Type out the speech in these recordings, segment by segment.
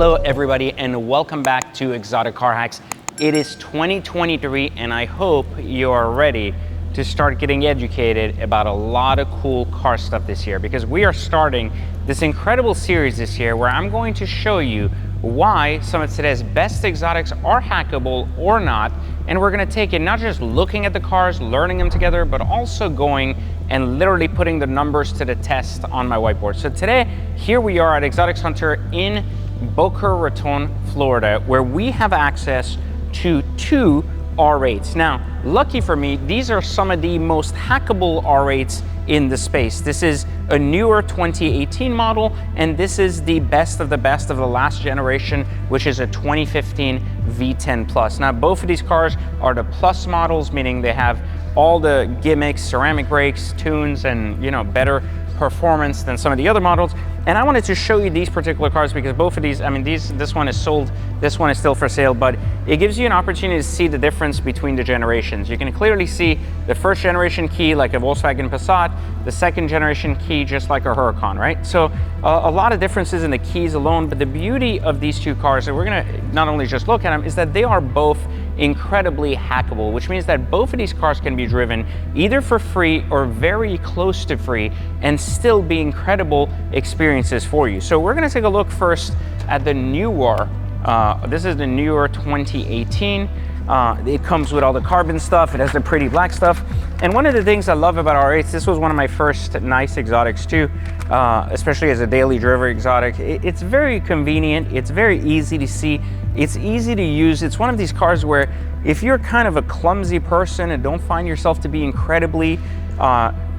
Hello everybody and welcome back to Exotic Car Hacks. It is 2023 and I hope you are ready to start getting educated about a lot of cool car stuff this year, because we are starting this incredible series this year where I'm going to show you why some of today's best exotics are hackable or not. And we're gonna take it not just looking at the cars, learning them together, but also going and literally putting the numbers to the test on my whiteboard. So today, here we are at Exotics Hunter in Boca Raton, Florida, where we have access to two R8s. Now, lucky for me, these are some of the most hackable R8s in the space. This is a newer 2018 model, and this is the best of the last generation, which is a 2015 V10 Plus. Now, both of these cars are the Plus models, meaning they have all the gimmicks, ceramic brakes, tunes, and better performance than some of the other models. And I wanted to show you these particular cars because both of these, this one is sold, this one is still for sale, but it gives you an opportunity to see the difference between the generations. You can clearly see the first generation key like a Volkswagen Passat, the second generation key just like a Huracan, right? So a lot of differences in the keys alone, but the beauty of these two cars, and we're gonna not only just look at them, is that they are both incredibly hackable, which means that both of these cars can be driven either for free or very close to free and still be incredible experiences for you. So we're going to take a look first at the newer, this is the newer 2018. It comes with all the carbon stuff, it has the pretty black stuff. And one of the things I love about R8s, this was one of my first nice exotics too, especially as a daily driver exotic. It's very convenient, it's very easy to see, it's easy to use. It's one of these cars where if you're kind of a clumsy person and don't find yourself to be incredibly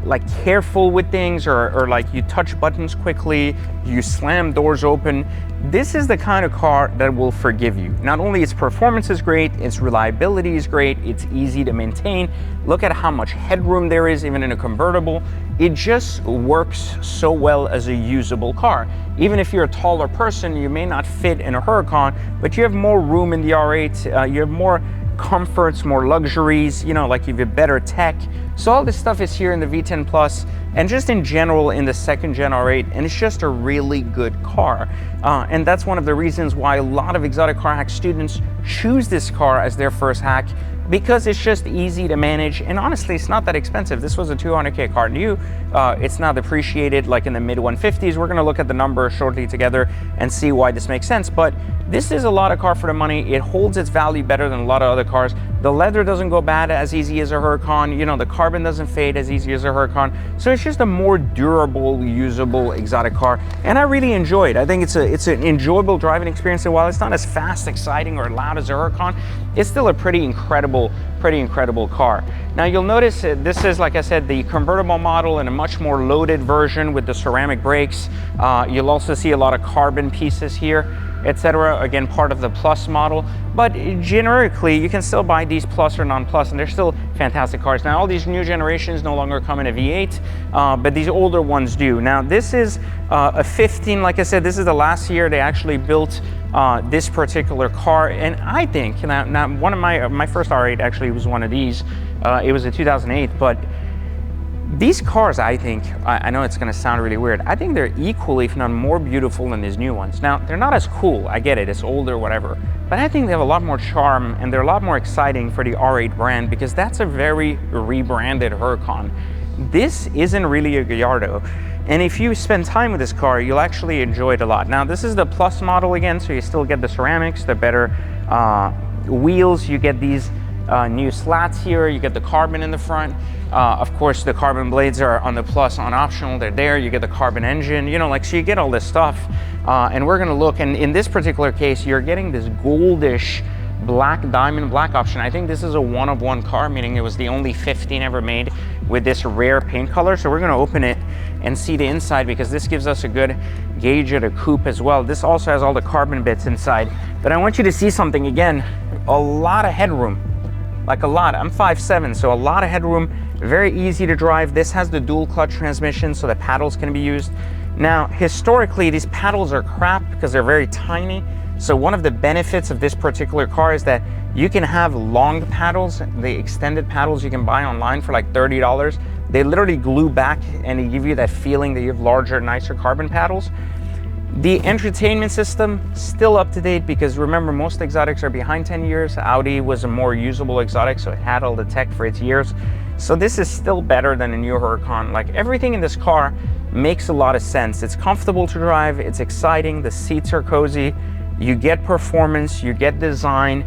like careful with things, or like you touch buttons quickly, you slam doors open, this is the kind of car that will forgive you. Not only its performance is great, its reliability is great, it's easy to maintain. Look at how much headroom there is even in a convertible. It just works so well as a usable car. Even if you're a taller person, you may not fit in a Huracan, but you have more room in the R8, you have more comforts, more luxuries, like you have better tech. So all this stuff is here in the V10 Plus and just in general in the second gen R8, and it's just a really good car. And that's one of the reasons why a lot of Exotic Car Hack students choose this car as their first hack, because it's just easy to manage, and honestly it's not that expensive. This was a 200K car new. It's not depreciated like in the mid 150s. We're going to look at the numbers shortly together and see why this makes sense, but this is a lot of car for the money. It holds its value better than a lot of other cars. The leather doesn't go bad as easy as a Huracan, the carbon doesn't fade as easy as a Huracan, so it's just a more durable, usable exotic car, and I really enjoy it. I think it's an enjoyable driving experience, and while it's not as fast, exciting, or loud as a Huracan, it's still a pretty incredible car. Now you'll notice this is, like I said, the convertible model in a much more loaded version with the ceramic brakes. You'll also see a lot of carbon pieces here, etc. Again, part of the Plus model, but generically you can still buy these Plus or non-Plus and they're still fantastic cars. Now all these new generations no longer come in a V8, but these older ones do. Now this is a 15, like I said, this is the last year they actually built this particular car, and I think, now one of my first R8 actually was one of these. It was a 2008, but these cars, I think, I know it's gonna sound really weird, I think they're equally, if not more beautiful than these new ones. Now, they're not as cool, I get it, it's older, whatever, but I think they have a lot more charm and they're a lot more exciting for the R8 brand, because that's a very rebranded Huracan. This isn't really a Gallardo, and if you spend time with this car, you'll actually enjoy it a lot. Now, this is the Plus model again, so you still get the ceramics, the better wheels, you get these new slats here, you get the carbon in the front. Of course, the carbon blades are on the Plus on optional, they're there, you get the carbon engine, so you get all this stuff. And we're gonna look, and in this particular case, you're getting this goldish black diamond black option. I think this is a one-of-one car, meaning it was the only 15 ever made with this rare paint color. So we're gonna open it and see the inside, because this gives us a good gauge of the coupe as well. This also has all the carbon bits inside. But I want you to see something again, a lot of headroom. Like a lot. I'm 5'7", so a lot of headroom, very easy to drive. This has the dual clutch transmission, so the paddles can be used. Now, historically, these paddles are crap because they're very tiny. So one of the benefits of this particular car is that you can have long paddles, the extended paddles you can buy online for like $30. They literally glue back and they give you that feeling that you have larger, nicer carbon paddles. The entertainment system, still up to date, because remember, most exotics are behind 10 years. Audi was a more usable exotic, so it had all the tech for its years. So this is still better than a new Huracan. Like, everything in this car makes a lot of sense. It's comfortable to drive, it's exciting, the seats are cozy, you get performance, you get design,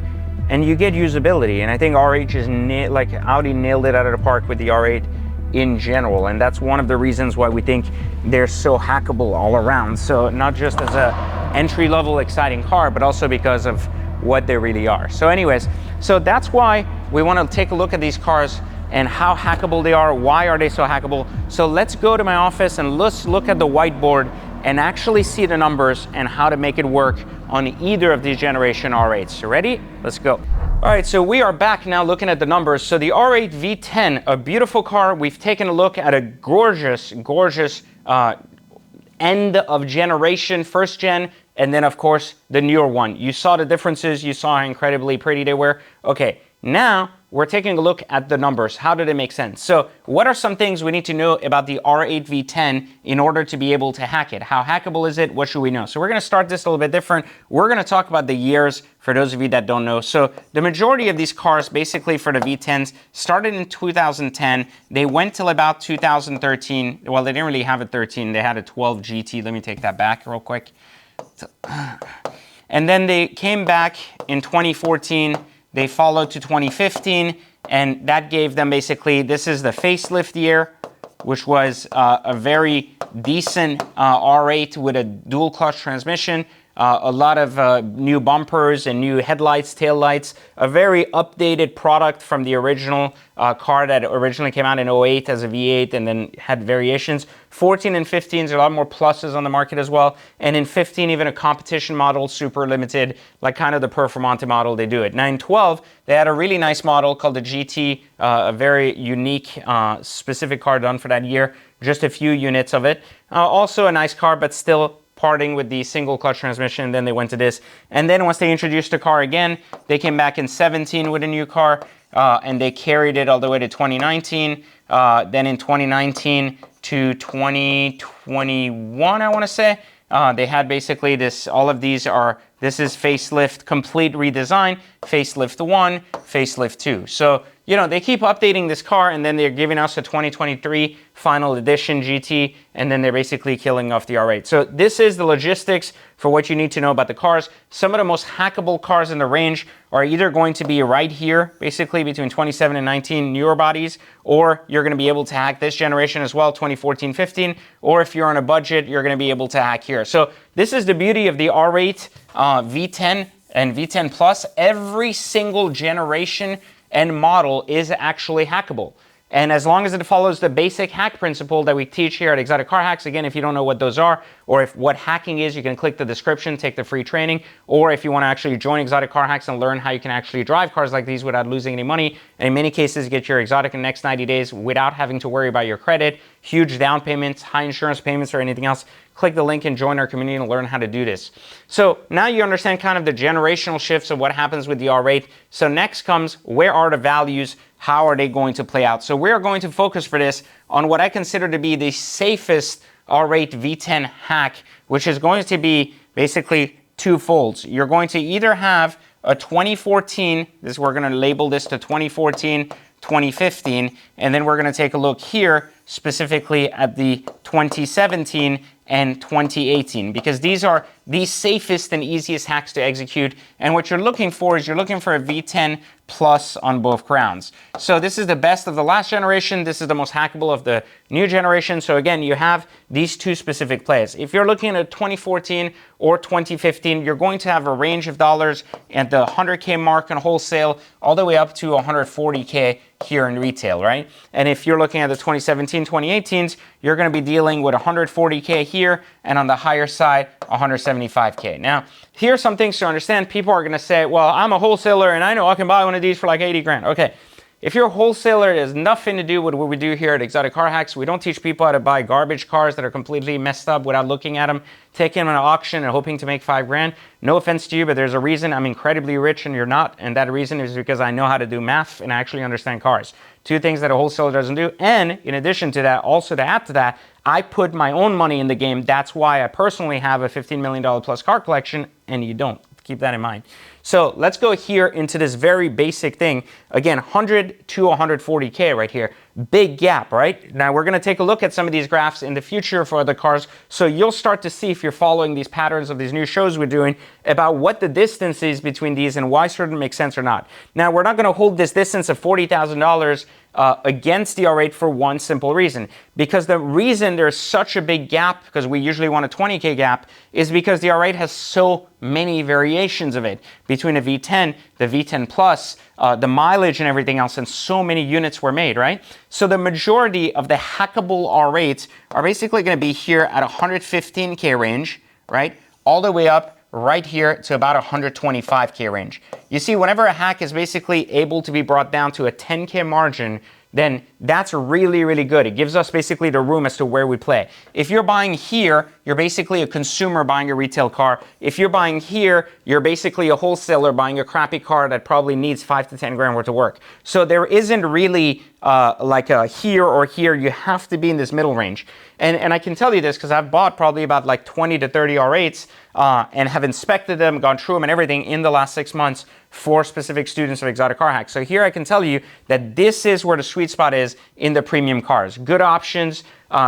and you get usability. And I think R8 is like Audi nailed it out of the park with the R8 in general, and that's one of the reasons why we think they're so hackable all around. So not just as a entry-level exciting car, but also because of what they really are. So anyways, so that's why we want to take a look at these cars and how hackable they are. Why are they so hackable? So let's go to my office and let's look at the whiteboard and actually see the numbers and how to make it work on either of these generation R8s. You ready? Let's go. All right, so we are back now looking at the numbers. So the R8 V10, a beautiful car. We've taken a look at a gorgeous, gorgeous end of generation, first gen, and then of course the newer one. You saw the differences, you saw how incredibly pretty they were. Okay, now we're taking a look at the numbers. How do they make sense? So what are some things we need to know about the R8 V10 in order to be able to hack it? How hackable is it? What should we know? So we're gonna start this a little bit different. We're gonna talk about the years for those of you that don't know. So the majority of these cars, basically for the V10s, started in 2010. They went till about 2013. Well, they didn't really have a 13. They had a 12 GT. Let me take that back real quick. And then they came back in 2014. They followed to 2015, and that gave them basically, this is the facelift year, which was a very decent R8 with a dual clutch transmission, a lot of new bumpers and new headlights, taillights, a very updated product from the original car that originally came out in 08 as a V8 and then had variations. 14 and 15, there's a lot more pluses on the market as well. And in 15, even a competition model, super limited, like kind of the Performante model, they do it. Now in 12, they had a really nice model called the GT, a very unique, specific car done for that year, just a few units of it. Also a nice car, but still parting with the single clutch transmission. Then they went to this. And then once they introduced the car again, they came back in 17 with a new car, and they carried it all the way to 2019. Then in 2019 to 2021, I want to say, they had basically this, all of these are, this is facelift, complete redesign, facelift 1, facelift 2. So, you know, they keep updating this car, and then they're giving us a 2023 final edition GT, and then they're basically killing off the R8. So this is the logistics for what you need to know about the cars. Some of the most hackable cars in the range are either going to be right here, basically between 27 and 19 newer bodies, or you're going to be able to hack this generation as well, 2014, 15, or if you're on a budget, you're going to be able to hack here. So this is the beauty of the R8 V10 and V10 Plus. Every single generation and model is actually hackable. And as long as it follows the basic hack principle that we teach here at Exotic Car Hacks, again, if you don't know what those are, or if what hacking is, you can click the description, take the free training, or if you want to actually join Exotic Car Hacks and learn how you can actually drive cars like these without losing any money, and in many cases, get your exotic in the next 90 days without having to worry about your credit, huge down payments, high insurance payments, or anything else, click the link and join our community and learn how to do this. So now you understand kind of the generational shifts of what happens with the R8. So next comes, where are the values? How are they going to play out? So we're going to focus for this on what I consider to be the safest R8 V10 hack, which is going to be basically two folds. You're going to either have a 2014, this we're going to label this to 2014, 2015, and then we're going to take a look here specifically at the 2017 and 2018, because these are the safest and easiest hacks to execute. And what you're looking for is you're looking for a V10 Plus on both grounds. So this is the best of the last generation. This is the most hackable of the new generation. So again, you have these two specific plays. If you're looking at 2014 or 2015, you're going to have a range of dollars at the 100K mark in wholesale, all the way up to 140K here in retail, right? And if you're looking at the 2017, 2018s, you're going to be dealing with 140K here, and on the higher side, 175K. Now, here's some things to understand. People are going to say, well, I'm a wholesaler and I know I can buy one of these for like 80 grand. Okay, If you're a wholesaler, it has nothing to do with what we do here at Exotic Car Hacks. We don't teach people how to buy garbage cars that are completely messed up without looking at them, taking them on an auction and hoping to make $5 grand. No offense to you, but there's a reason I'm incredibly rich and you're not, and that reason is because I know how to do math and I actually understand cars. Two things that a wholesaler doesn't do. And in addition to that, also to add to that, I put my own money in the game. That's why I personally have a $15 million plus car collection, and you don't. Keep that in mind. So let's go here into this very basic thing. Again, 100 to 140K right here. Big gap, right? Now we're gonna take a look at some of these graphs in the future for other cars. So you'll start to see, if you're following these patterns of these new shows we're doing, about what the distance is between these and why certain make sense or not. Now we're not gonna hold this distance of $40,000 against the R8 for one simple reason. Because the reason there's such a big gap, because we usually want a 20K gap, is because the R8 has so many variations of it. Between a V10, the V10 Plus, the mileage and everything else, and so many units were made, right? So the majority of the hackable R8s are basically gonna be here at 115K range, right? All the way up right here to about 125K range. You see, whenever a hack is basically able to be brought down to a 10K margin, then that's really, really good. It gives us basically the room as to where we play. If you're buying here, you're basically a consumer buying a retail car. If you're buying here, you're basically a wholesaler buying a crappy car that probably needs 5 to 10 grand worth of work. So there isn't really like a here or here. You have to be in this middle range. And I can tell you this because I've bought probably about like 20 to 30 R8s and have inspected them, gone through them and everything in the last 6 months for specific students of Exotic Car Hacks. So here I can tell you that this is where the sweet spot is in the premium cars. Good options,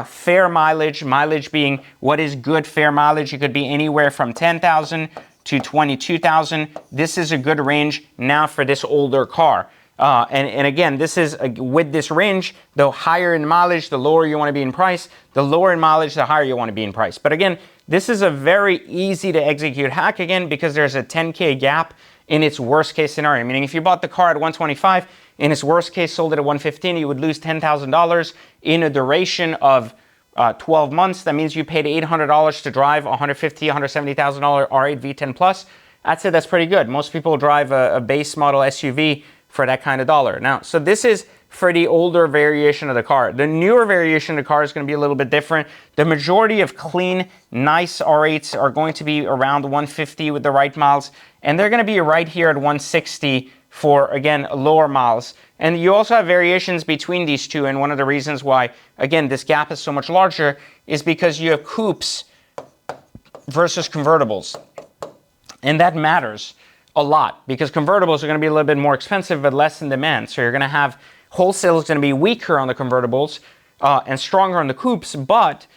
fair mileage, mileage being what is good fair mileage. It could be anywhere from 10,000 to 22,000. This is a good range now for this older car. And again, this is with this range, the higher in mileage, the lower you want to be in price. The lower in mileage, the higher you want to be in price. But again, this is a very easy to execute hack again because there's a 10K gap in its worst case scenario. Meaning if you bought the car at 125, in its worst case sold it at 115, you would lose $10,000 in a duration of 12 months. That means you paid $800 to drive a $150,000, $170,000 R8 V10 Plus. I'd say that's pretty good. Most people drive a base model SUV for that kind of dollar. Now, so this is for the older variation of the car. The newer variation of the car is going to be a little bit different. The majority of clean, nice R8s are going to be around 150 with the right miles, and they're going to be right here at 160 for, again, lower miles. And you also have variations between these two, and one of the reasons why, again, this gap is so much larger is because you have coupes versus convertibles. And that matters a lot because convertibles are going to be a little bit more expensive but less in demand. So you're going to have wholesale is going to be weaker on the convertibles and stronger on the coupes, but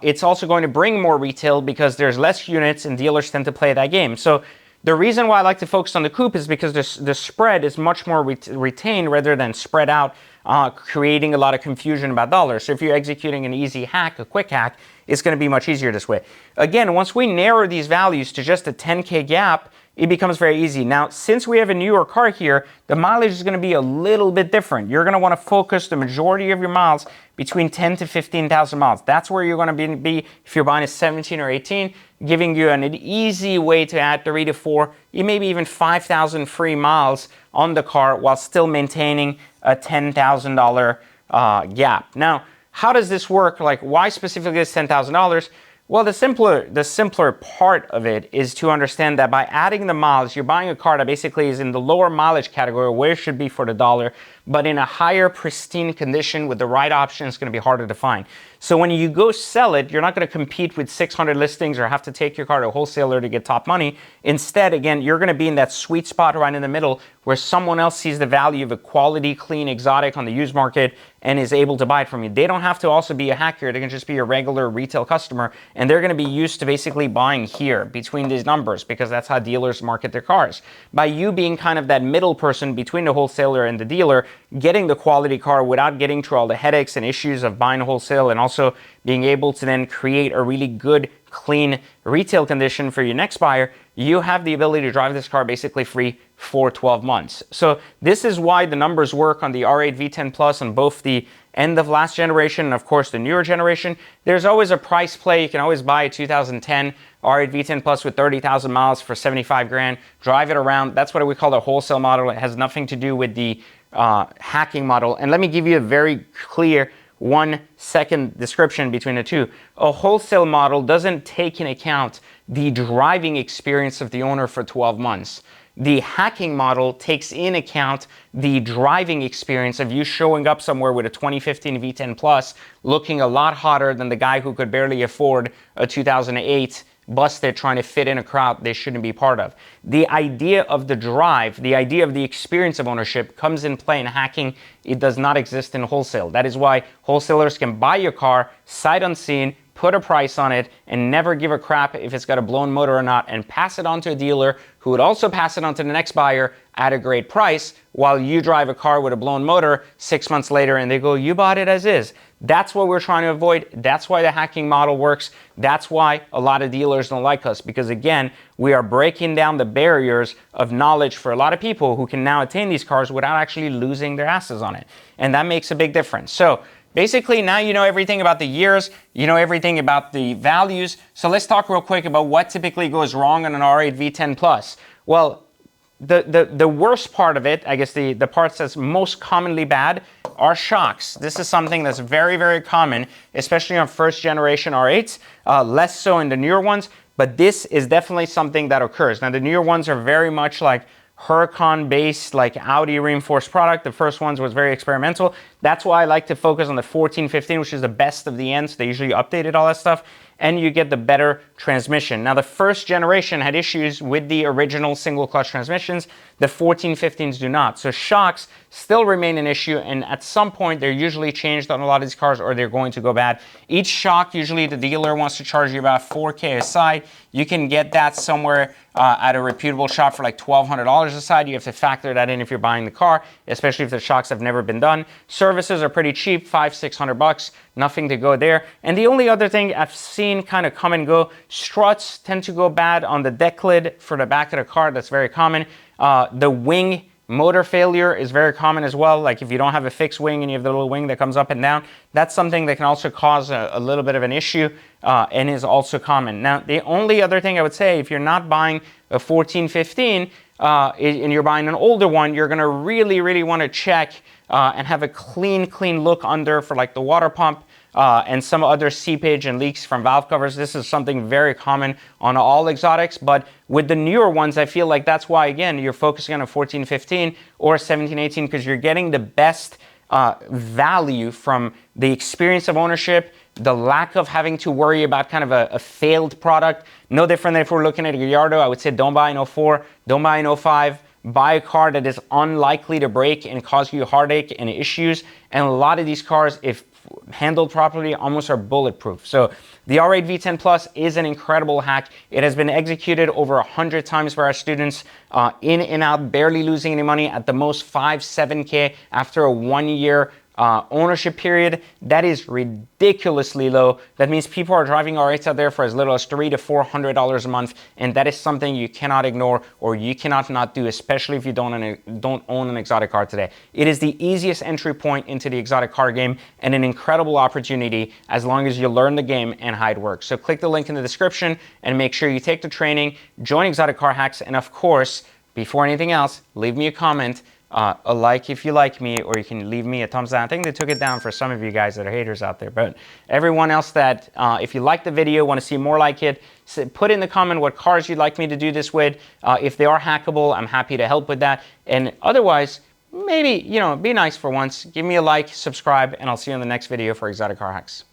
it's also going to bring more retail because there's less units and dealers tend to play that game. So the reason why I like to focus on the coupe is because the spread is much more retained rather than spread out, creating a lot of confusion about dollars. So if you're executing an easy hack, a quick hack, it's going to be much easier this way. Again, once we narrow these values to just a 10K gap, it becomes very easy. Now, since we have a newer car here, the mileage is going to be a little bit different. You're going to want to focus the majority of your miles between 10 to 15,000 miles. That's where you're going to be if you're buying a 17 or 18, giving you an easy way to add 3 to 4, maybe even 5,000 free miles on the car while still maintaining a $10,000 gap. Now, how does this work? Like, why specifically this $10,000? Well, the simpler part of it is to understand that by adding the miles, you're buying a car that basically is in the lower mileage category where it should be for the dollar, but in a higher pristine condition with the right option, it's going to be harder to find. So when you go sell it, you're not going to compete with 600 listings or have to take your car to a wholesaler to get top money. Instead, again, you're going to be in that sweet spot right in the middle where someone else sees the value of a quality, clean, exotic on the used market and is able to buy it from you. They don't have to also be a hacker. They can just be a regular retail customer, and they're going to be used to basically buying here between these numbers because that's how dealers market their cars. By you being kind of that middle person between the wholesaler and the dealer, getting the quality car without getting through all the headaches and issues of buying wholesale, and also being able to then create a really good, clean retail condition for your next buyer, you have the ability to drive this car basically free for 12 months. So this is why the numbers work on the R8 V10 Plus on both the end of last generation and of course the newer generation. There's always a price play. You can always buy a 2010 R8 V10 Plus with 30,000 miles for 75 grand, drive it around. That's what we call a wholesale model. It has nothing to do with the hacking model. And let me give you a very clear 1 second description between the two. A wholesale model doesn't take into account the driving experience of the owner for 12 months. The hacking model takes in account the driving experience of you showing up somewhere with a 2015 V10 Plus looking a lot hotter than the guy who could barely afford a 2008 busted trying to fit in a crowd they shouldn't be part of. The idea of the drive, the idea of the experience of ownership comes in play in hacking. It does not exist in wholesale. That is why wholesalers can buy your car sight unseen, put a price on it, and never give a crap if it's got a blown motor or not, and pass it on to a dealer who would also pass it on to the next buyer at a great price, while you drive a car with a blown motor 6 months later and they go, you bought it as is. That's what we're trying to avoid. That's why the hacking model works. That's why a lot of dealers don't like us, because again, we are breaking down the barriers of knowledge for a lot of people who can now attain these cars without actually losing their asses on it. And that makes a big difference. So basically, now you know everything about the years, you know everything about the values. So let's talk real quick about what typically goes wrong on an R8 V10 Plus. Well, the worst part of it, I guess the parts that's most commonly bad, are shocks. This is something that's very, very common, especially on first generation R8s, less so in the newer ones, but this is definitely something that occurs. Now, the newer ones are very much like Huracan-based, like Audi reinforced product. The first ones was very experimental. That's why I like to focus on the 14, 15, which is the best of the end. So they usually updated all that stuff, and you get the better transmission. Now, the first generation had issues with the original single clutch transmissions. The 14, 15s do not. So shocks still remain an issue, and at some point they're usually changed on a lot of these cars, or they're going to go bad. Each shock, usually the dealer wants to charge you about $4K a side. You can get that somewhere at a reputable shop for like $1,200 a side. You have to factor that in if you're buying the car, especially if the shocks have never been done. Services are pretty cheap, $500-600, nothing to go there. And the only other thing I've seen kind of come and go, struts tend to go bad on the deck lid for the back of the car. That's very common. The wing motor failure is very common as well. Like if you don't have a fixed wing and you have the little wing that comes up and down, that's something that can also cause a little bit of an issue and is also common. Now, the only other thing I would say, if you're not buying a 14, 15 and you're buying an older one, you're gonna really, really wanna check and have a clean look under for like the water pump and some other seepage and leaks from valve covers. This is something very common on all exotics, but with the newer ones, I feel like that's why, again, you're focusing on a 14, 15 or 17, 18, because you're getting the best value from the experience of ownership, the lack of having to worry about kind of a failed product. No different than if we're looking at a Gallardo. I would say don't buy an 04, don't buy an 05. Buy a car that is unlikely to break and cause you heartache and issues. And a lot of these cars, if handled properly, almost are bulletproof. So the R8 V10 Plus is an incredible hack. It has been executed over 100 times for our students, in and out, barely losing any money, at the most 5-7K after a 1-year ownership period. That is ridiculously low. That means people are driving R8s out there for as little as $300 to $400 a month, and that is something you cannot ignore or you cannot not do, especially if you don't own an exotic car today. It is the easiest entry point into the exotic car game and an incredible opportunity as long as you learn the game and how it works. So click the link in the description and make sure you take the training, join Exotic Car Hacks, and of course, before anything else, leave me a comment. A like if you like me, or you can leave me a thumbs down. I think they took it down for some of you guys that are haters out there, but everyone else that, if you like the video, want to see more like it, put in the comment what cars you'd like me to do this with. If they are hackable, I'm happy to help with that. And otherwise, maybe, be nice for once. Give me a like, subscribe, and I'll see you in the next video for Exotic Car Hacks.